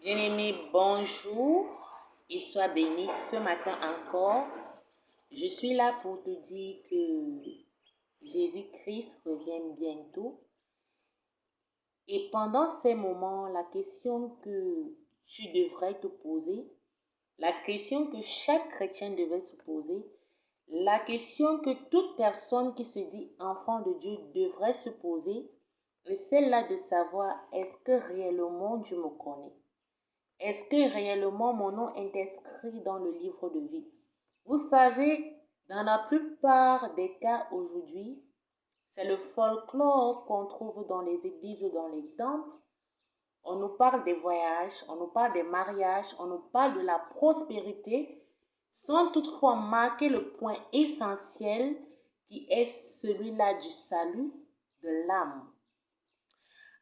Bien-aimé, bonjour et sois béni ce matin encore. Je suis là pour te dire que Jésus-Christ revient bientôt. Et pendant ces moments, la question que tu devrais te poser, la question que chaque chrétien devait se poser, la question que toute personne qui se dit enfant de Dieu devrait se poser, est celle-là de savoir est-ce que réellement Dieu me connaît? Est-ce que réellement mon nom est inscrit dans le livre de vie? Vous savez, dans la plupart des cas aujourd'hui, c'est le folklore qu'on trouve dans les églises ou dans les temples. On nous parle des voyages, on nous parle des mariages, on nous parle de la prospérité, sans toutefois marquer le point essentiel qui est celui-là du salut de l'âme.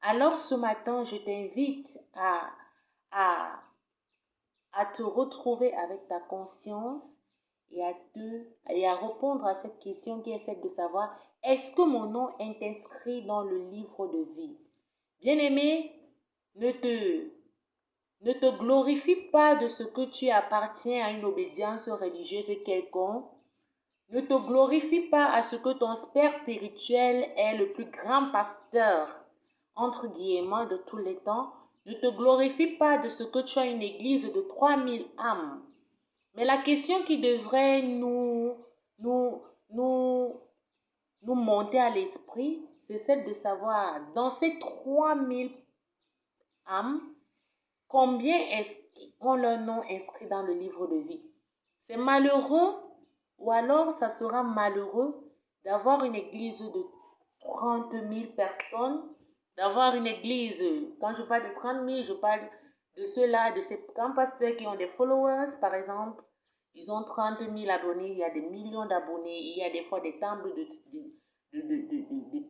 Alors ce matin, je t'invite à à te retrouver avec ta conscience et à répondre à cette question qui est celle de savoir est-ce que mon nom est inscrit dans le livre de vie? Bien-aimé, ne te glorifie pas de ce que tu appartiens à une obédience religieuse quelconque. Ne te glorifie pas à ce que ton père spirituel est le plus grand pasteur, entre guillemets, de tous les temps. Ne te glorifie pas de ce que tu as une église de 3000 âmes. Mais la question qui devrait nous, nous, nous monter à l'esprit, c'est celle de savoir, dans ces 3000 âmes, combien est-ce qu'on leur nom inscrit dans le livre de vie? C'est malheureux, ou alors ça sera malheureux d'avoir une église de 30 000 personnes, d'avoir une église, quand je parle de 30 000, je parle de ceux-là, de ces grands pasteurs qui ont des followers, par exemple, ils ont 30 000 abonnés, il y a des millions d'abonnés, il y a des fois des temples de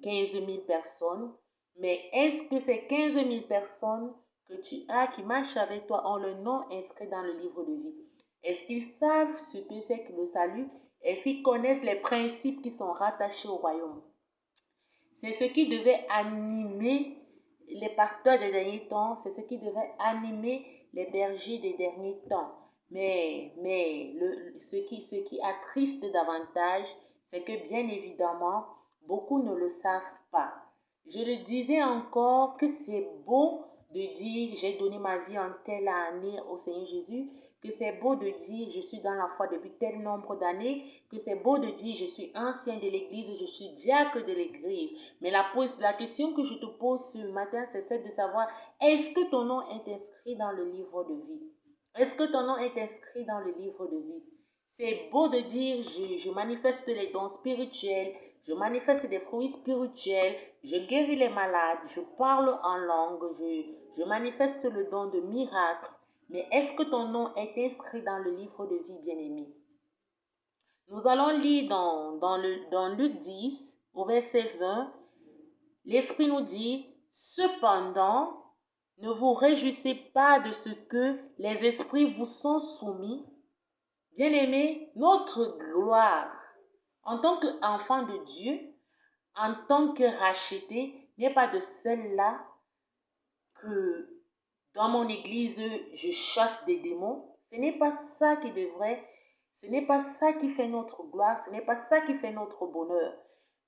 15 000 personnes, mais est-ce que ces 15 000 personnes que tu as qui marchent avec toi ont le nom inscrit dans le livre de vie? Est-ce qu'ils savent ce que c'est que le salut? Est-ce qu'ils connaissent les principes qui sont rattachés au royaume? C'est ce qui devait animer les pasteurs des derniers temps, c'est ce qui devait animer les bergers des derniers temps. Mais ce qui attriste davantage, c'est que bien évidemment, beaucoup ne le savent pas. Je le disais encore que c'est beau de dire j'ai donné ma vie en telle année au Seigneur Jésus, que c'est beau de dire je suis dans la foi depuis tel nombre d'années, que c'est beau de dire je suis ancien de l'église, je suis diacre de l'église. Mais la question que je te pose ce matin, c'est celle de savoir est-ce que ton nom est inscrit dans le livre de vie? Est-ce que ton nom est inscrit dans le livre de vie? C'est beau de dire je manifeste les dons spirituels, je manifeste des fruits spirituels, je guéris les malades, je parle en langue, je manifeste le don de miracle. Mais est-ce que ton nom est inscrit dans le livre de vie, bien-aimé? Nous allons lire dans Luc 10, au verset 20. L'Esprit nous dit, cependant, ne vous réjouissez pas de ce que les esprits vous sont soumis. Bien-aimés, notre gloire en tant qu'enfant de Dieu, en tant que racheté, n'est pas de celle-là que dans mon église, je chasse des démons. Ce n'est pas ça qui devrait, ce n'est pas ça qui fait notre gloire, ce n'est pas ça qui fait notre bonheur.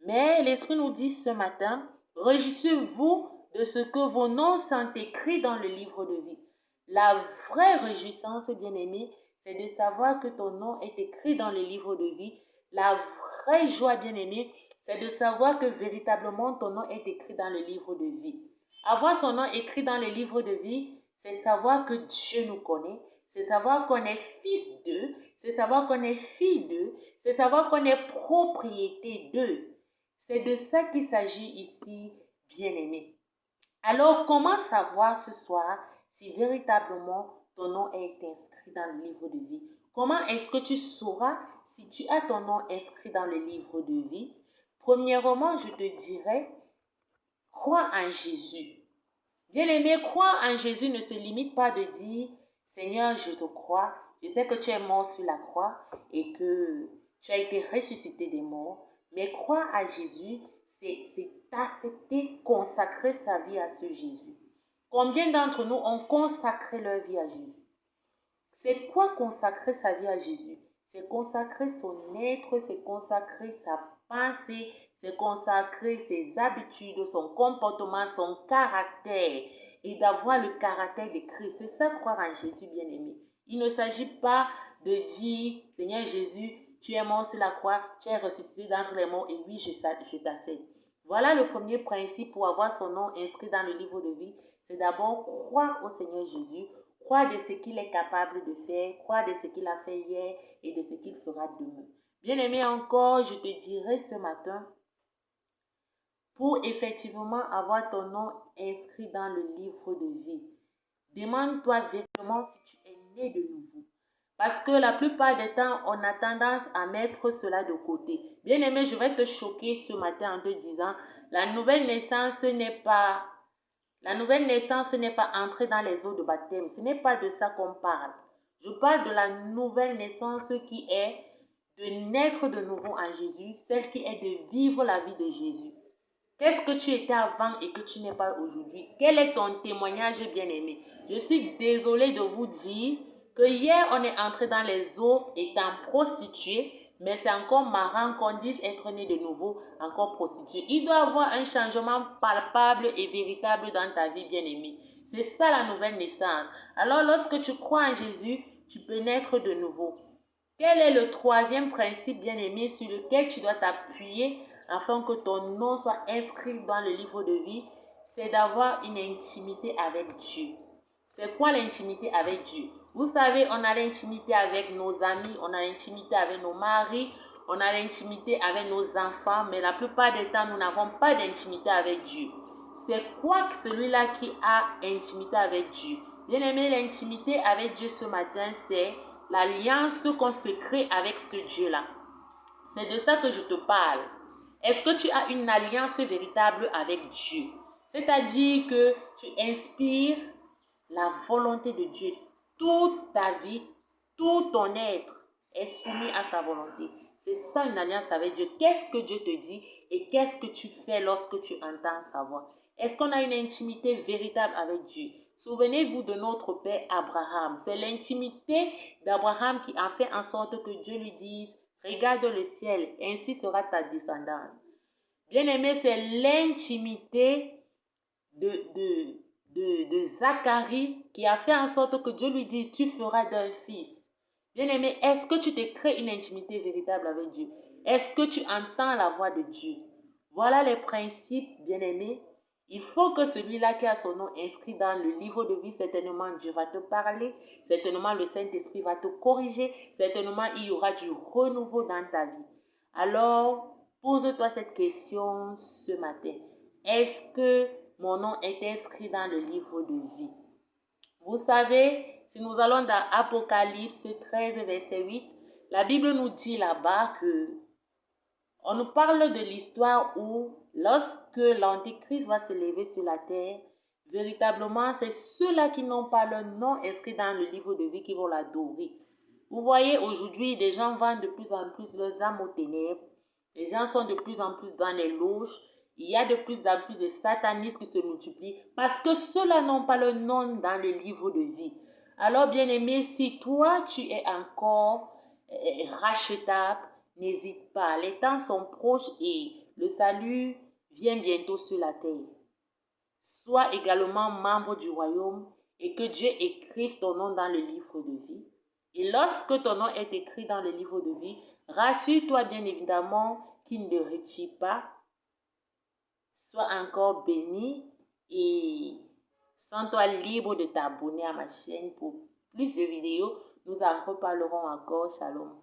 Mais l'Esprit nous dit ce matin, réjouissez-vous de ce que vos noms sont écrits dans le livre de vie. La vraie réjouissance, bien-aimé, c'est de savoir que ton nom est écrit dans le livre de vie. La vraie joie, bien-aimé, c'est de savoir que véritablement ton nom est écrit dans le livre de vie. Avoir son nom écrit dans le livre de vie, c'est savoir que Dieu nous connaît, c'est savoir qu'on est fils d'eux, c'est savoir qu'on est fille d'eux, c'est savoir qu'on est propriété d'eux. C'est de ça qu'il s'agit ici, bien-aimé. Alors, comment savoir ce soir si véritablement ton nom est inscrit dans le livre de vie? Comment est-ce que tu sauras si tu as ton nom inscrit dans le livre de vie? Premièrement, je te dirais, crois en Jésus. Bien-aimé, croire en Jésus ne se limite pas de dire, Seigneur, je te crois, je sais que tu es mort sur la croix et que tu as été ressuscité des morts, mais croire à Jésus, c'est accepter, consacrer sa vie à ce Jésus. Combien d'entre nous ont consacré leur vie à Jésus? C'est quoi consacrer sa vie à Jésus? C'est consacrer son être, c'est consacrer sa pensée, c'est consacrer ses habitudes, son comportement, son caractère et d'avoir le caractère de Christ. C'est ça croire en Jésus, bien-aimé. Il ne s'agit pas de dire, Seigneur Jésus, tu es mort sur la croix, tu es ressuscité d'entre les morts et oui, je t'accepte. Voilà le premier principe pour avoir son nom inscrit dans le livre de vie. C'est d'abord croire au Seigneur Jésus, croire de ce qu'il est capable de faire, croire de ce qu'il a fait hier et de ce qu'il fera demain. Bien-aimé, encore, je te dirai ce matin, pour effectivement avoir ton nom inscrit dans le livre de vie, demande-toi véritablement si tu es né de nouveau. Parce que la plupart des temps, on a tendance à mettre cela de côté. Bien-aimé, je vais te choquer ce matin en te disant, la nouvelle naissance n'est pas entrer dans les eaux de baptême. Ce n'est pas de ça qu'on parle. Je parle de la nouvelle naissance qui est de naître de nouveau en Jésus, celle qui est de vivre la vie de Jésus. Qu'est-ce que tu étais avant et que tu n'es pas aujourd'hui? Quel est ton témoignage, bien-aimé? Je suis désolée de vous dire que hier, on est entré dans les eaux étant prostituée, mais c'est encore marrant qu'on dise être né de nouveau, encore prostituée. Il doit y avoir un changement palpable et véritable dans ta vie, bien-aimé. C'est ça la nouvelle naissance. Alors, lorsque tu crois en Jésus, tu peux naître de nouveau. Quel est le troisième principe, bien-aimé, sur lequel tu dois t'appuyer afin que ton nom soit inscrit dans le livre de vie? C'est d'avoir une intimité avec Dieu. C'est quoi l'intimité avec Dieu? Vous savez, on a l'intimité avec nos amis, on a l'intimité avec nos maris, on a l'intimité avec nos enfants, mais la plupart des temps, nous n'avons pas d'intimité avec Dieu. C'est quoi celui-là qui a intimité avec Dieu? Bien-aimé, l'intimité avec Dieu ce matin, c'est l'alliance qu'on se crée avec ce Dieu-là. C'est de ça que je te parle. Est-ce que tu as une alliance véritable avec Dieu? C'est-à-dire que tu inspires la volonté de Dieu. Toute ta vie, tout ton être est soumis à sa volonté. C'est ça une alliance avec Dieu. Qu'est-ce que Dieu te dit et qu'est-ce que tu fais lorsque tu entends sa voix? Est-ce qu'on a une intimité véritable avec Dieu? Souvenez-vous de notre père Abraham. C'est l'intimité d'Abraham qui a fait en sorte que Dieu lui dise, regarde le ciel, ainsi sera ta descendance. Bien-aimé, c'est l'intimité de Zacharie qui a fait en sorte que Dieu lui dise, tu feras d'un fils. Bien-aimé, est-ce que tu te crées une intimité véritable avec Dieu? Est-ce que tu entends la voix de Dieu? Voilà les principes, bien-aimés. Il faut que celui-là qui a son nom inscrit dans le livre de vie, certainement Dieu va te parler, certainement le Saint-Esprit va te corriger, certainement il y aura du renouveau dans ta vie. Alors, pose-toi cette question ce matin. Est-ce que mon nom est inscrit dans le livre de vie? Vous savez, si nous allons dans Apocalypse 13, verset 8, la Bible nous dit là-bas que on nous parle de l'histoire où, lorsque l'Antéchrist va se lever sur la terre, véritablement, c'est ceux-là qui n'ont pas leur nom inscrit dans le livre de vie qui vont l'adorer. Vous voyez, aujourd'hui, des gens vendent de plus en plus leurs âmes aux ténèbres. Les gens sont de plus en plus dans les loges. Il y a de plus en plus de satanistes qui se multiplient parce que ceux-là n'ont pas le nom dans le livre de vie. Alors, bien-aimé, si toi, tu es encore rachetable, n'hésite pas. Les temps sont proches et le salut vient bientôt sur la terre. Sois également membre du royaume et que Dieu écrive ton nom dans le livre de vie. Et lorsque ton nom est écrit dans le livre de vie, rassure-toi bien évidemment qu'il ne retire pas. Sois encore béni et sens-toi libre de t'abonner à ma chaîne pour plus de vidéos. Nous en reparlerons encore. Shalom.